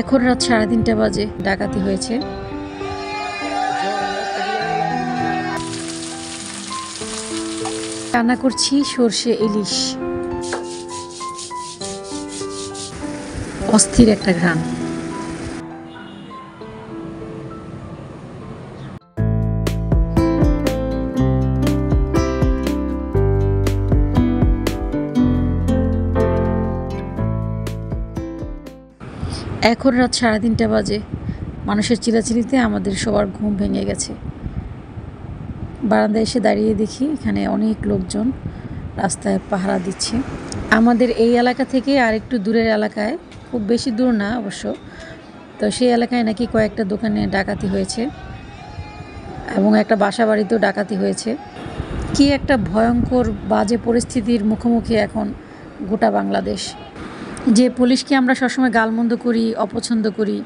এখন রাত 3:30 বাজে, ডাকাতি হয়েছে। রান্না করছি সর্ষে ইলিশ। অস্থির একটা ঘ্রাণ। এখন রাত 3:30 বাজে। মানুষের চিল্লাচিল্লিতে আমাদের সবার ঘুম ভেঙে গেছে। বারান্দায় এসে দাঁড়িয়ে দেখি এখানে অনেক লোকজন রাস্তায় পাহারা দিচ্ছে। আমাদের এই এলাকা থেকে আরেকটু দূরের এলাকায়, খুব বেশি দূর না অবশ্য, তো সেই এলাকায় নাকি কয়েকটা দোকানে ডাকাতি হয়েছে এবং একটা বাসা বাড়িতেও ডাকাতি হয়েছে। কি একটা ভয়ঙ্কর বাজে পরিস্থিতির মুখোমুখি এখন গোটা বাংলাদেশ। যে পুলিশকে আমরা সবসময় গালমন্দ করি, অপছন্দ করি,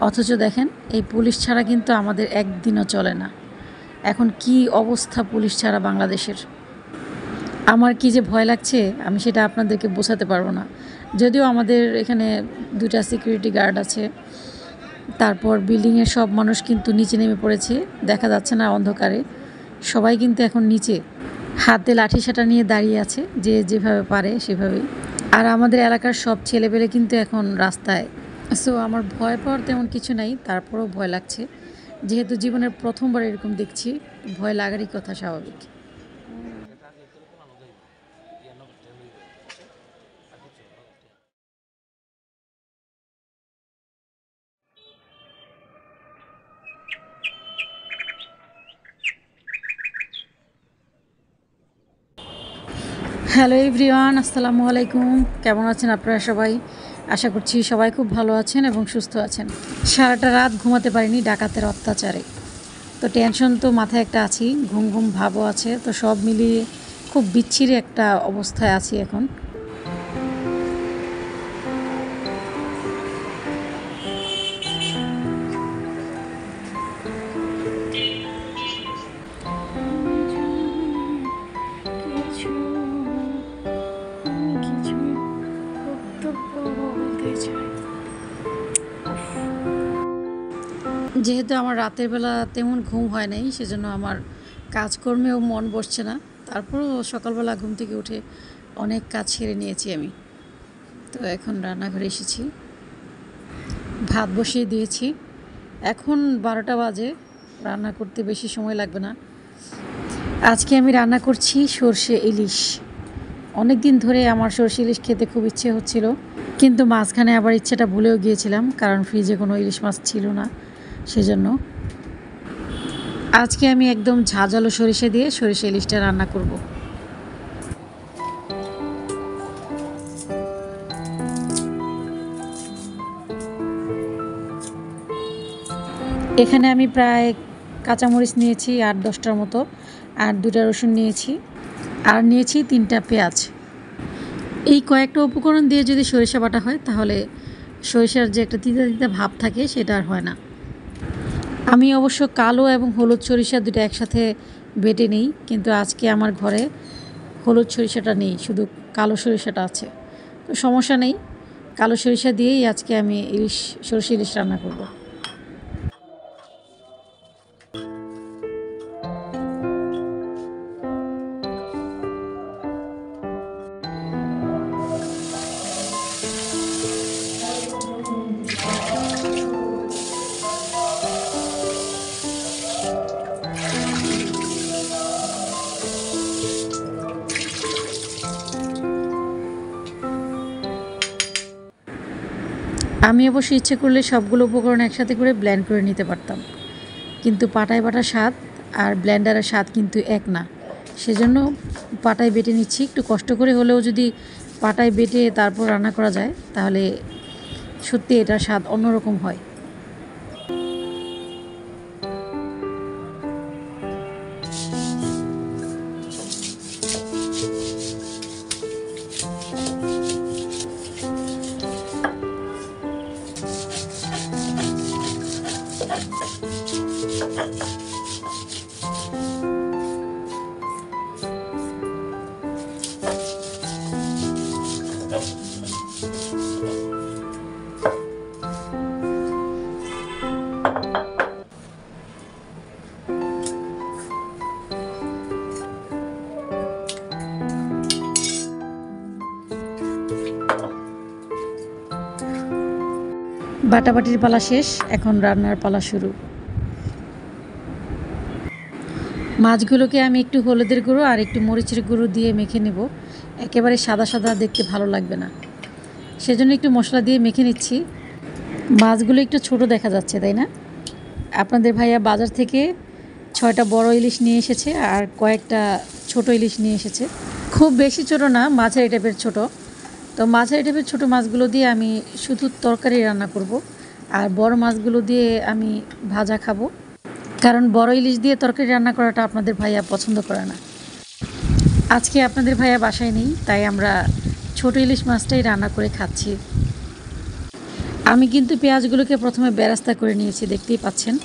অথচ দেখেন এই পুলিশ ছাড়া কিন্তু আমাদের একদিনও চলে না। এখন কি অবস্থা পুলিশ ছাড়া বাংলাদেশের। আমার কি যে ভয় লাগছে আমি সেটা আপনাদেরকে বোঝাতে পারবো না। যদিও আমাদের এখানে 2টা সিকিউরিটি গার্ড আছে, তারপর বিল্ডিংয়ের সব মানুষ কিন্তু নিচে নেমে পড়েছে, দেখা যাচ্ছে না অন্ধকারে। সবাই কিন্তু এখন নিচে হাতে লাঠি সাটা নিয়ে দাঁড়িয়ে আছে, যে যেভাবে পারে সেভাবেই। আর আমাদের এলাকার সব ছেলেপেলে কিন্তু এখন রাস্তায়। সো আমার ভয় পাওয়ার তেমন কিছু নাই, তারপরেও ভয় লাগছে। যেহেতু জীবনের প্রথমবার এরকম দেখছি, ভয় লাগারই কথা, স্বাভাবিক। হ্যালো এভরিওয়ান, আসসালামু আলাইকুম। কেমন আছেন আপনারা সবাই? আশা করছি সবাই খুব ভালো আছেন এবং সুস্থ আছেন। সারাটা রাত ঘুমাতে পারিনি ডাকাতের অত্যাচারে, তো টেনশন তো মাথায় একটা আছি, ঘুম ঘুম ভাবও আছে, তো সব মিলিয়ে খুব বিচ্ছিরি একটা অবস্থায় আছি এখন। যেহেতু আমার রাতের বেলা তেমন ঘুম হয় নাই, সেজন্য আমার কাজকর্মেও মন বসছে না। তারপরও সকালবেলা ঘুম থেকে উঠে অনেক কাজ সেরে নিয়েছি আমি। তো এখন রান্নাঘরে এসেছি, ভাত বসিয়ে দিয়েছি। এখন 12টা বাজে, রান্না করতে বেশি সময় লাগবে না। আজকে আমি রান্না করছি সর্ষে ইলিশ। অনেক দিন ধরে আমার সর্ষে ইলিশ খেতে খুব ইচ্ছে হচ্ছিল, কিন্তু মাঝখানে আবার ইচ্ছেটা ভুলেও গিয়েছিলাম, কারণ ফ্রিজে কোনো ইলিশ মাছ ছিল না। সেজন্য আজকে আমি একদম ঝাঁঝালো সরিষা দিয়ে সরিষা ইলিশটা রান্না করব। এখানে আমি প্রায় কাঁচামরিচ নিয়েছি 8-10টার মতো, আর 2টা রসুন নিয়েছি, আর নিয়েছি 3টা পেঁয়াজ। এই কয়েকটা উপকরণ দিয়ে যদি সরিষা বাটা হয় তাহলে সরিষার যে একটা তিতা তিতা ভাব থাকে সেটা আর হয় না। আমি অবশ্য কালো এবং হলুদ সরিষা 2টা একসাথে বেটে নিই, কিন্তু আজকে আমার ঘরে হলুদ সরিষাটা নেই, শুধু কালো সরিষাটা আছে। তো সমস্যা নেই, কালো সরিষা দিয়েই আজকে আমি সরষে ইলিশ রান্না করব। আমি অবশ্য ইচ্ছে করলে সবগুলো উপকরণ একসাথে করে ব্লেন্ড করে নিতে পারতাম, কিন্তু পাটায় বাটার স্বাদ আর ব্লেন্ডারের স্বাদ কিন্তু এক না। সেজন্য পাটায় বেটে নিচ্ছি। একটু কষ্ট করে হলেও যদি পাটায় বেটে তারপর রান্না করা যায় তাহলে সত্যি এটার স্বাদ অন্যরকম হয়। বাটাবাটির পালা শেষ, এখন রান্নার পালা শুরু। মাছগুলোকে আমি একটু হলুদের গুঁড়ো আর একটু মরিচের গুঁড়ো দিয়ে মেখে নেব। একেবারে সাদা সাদা দেখতে ভালো লাগবে না, সেজন্য একটু মশলা দিয়ে মেখে নিচ্ছি। মাছগুলো একটু ছোট দেখা যাচ্ছে, তাই না? আপনাদের ভাইয়া বাজার থেকে 6টা বড় ইলিশ নিয়ে এসেছে আর কয়েকটা ছোট ইলিশ নিয়ে এসেছে। খুব বেশি ছোট না, মাঝারি টাইপের ছোট। তো মাঝারি টাইপের ছোটো মাছগুলো দিয়ে আমি শুধু তরকারি রান্না করব, আর বড় মাছগুলো দিয়ে আমি ভাজা খাবো, কারণ বড় ইলিশ দিয়ে তরকারি রান্না করাটা আপনাদের ভাইয়া পছন্দ করে না। আজকে আপনাদের ভাইয়া বাসায় নেই, তাই আমরা ছোট ইলিশ মাছটাই রান্না করে খাচ্ছি। আমি কিন্তু পেঁয়াজগুলোকে প্রথমে বেরেস্তা করে নিয়েছি, দেখতেই পাচ্ছেন।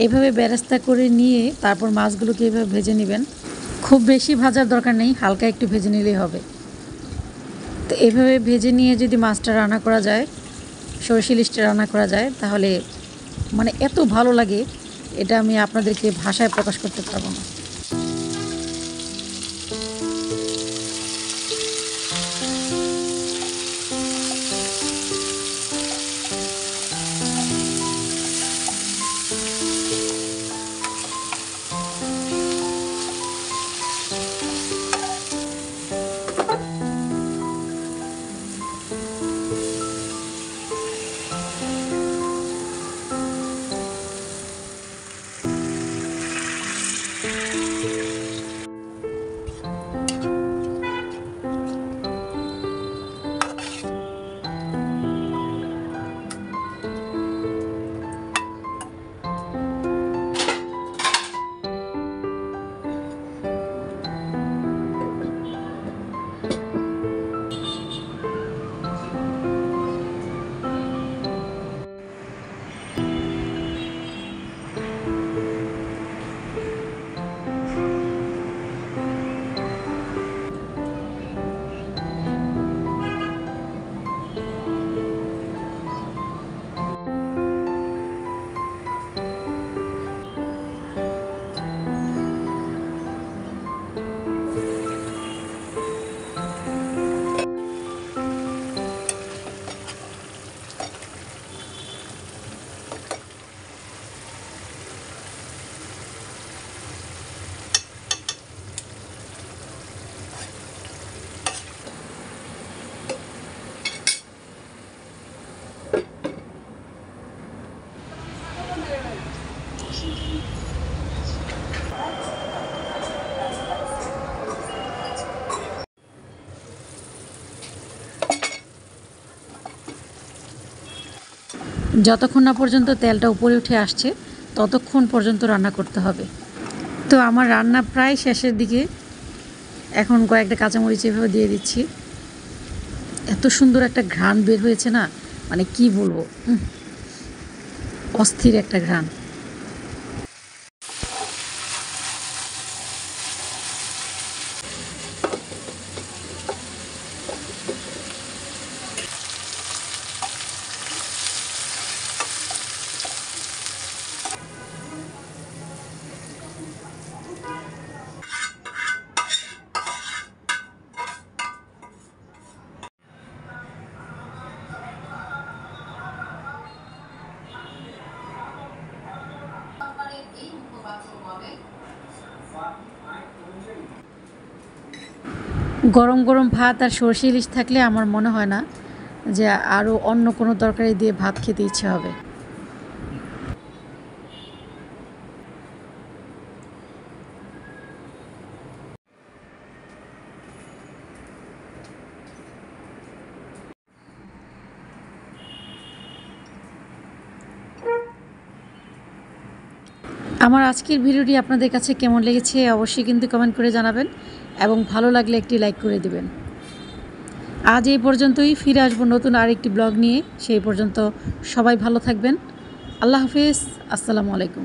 এভাবে বেরেস্তা করে নিয়ে তারপর মাছগুলোকে এভাবে ভেজে নেবেন। খুব বেশি ভাজার দরকার নেই, হালকা একটু ভেজে নিলেই হবে। তো এভাবে ভেজে নিয়ে যদি মাছটা রান্না করা যায়, সরষে ইলিশটা রান্না করা যায়, তাহলে মানে এত ভালো লাগে, এটা আমি আপনাদেরকে ভাষায় প্রকাশ করতে পারবো না। যতক্ষণ না পর্যন্ত তেলটা উপরে উঠে আসছে ততক্ষণ পর্যন্ত রান্না করতে হবে। তো আমার রান্না প্রায় শেষের দিকে, এখন কয়েকটা কাঁচামরিচ এভাবে দিয়ে দিচ্ছি। এত সুন্দর একটা ঘ্রাণ বের হয়েছে না, মানে কি বলবো, অস্থির একটা ঘ্রাণ। গরম গরম ভাত আর সরষে ইলিশ থাকলে আমার মনে হয় না যে আরও অন্য কোনো তরকারি দিয়ে ভাত খেতে ইচ্ছে হবে। আমার আজকের ভিডিওটি আপনাদের কাছে কেমন লেগেছে অবশ্যই কিন্তু কমেন্ট করে জানাবেন, এবং ভালো লাগলে একটি লাইক করে দেবেন। আজ এই পর্যন্তই, ফিরে আসবো নতুন আরেকটি ব্লগ নিয়ে। সেই পর্যন্ত সবাই ভালো থাকবেন। আল্লাহ হাফেজ, আসসালামু আলাইকুম।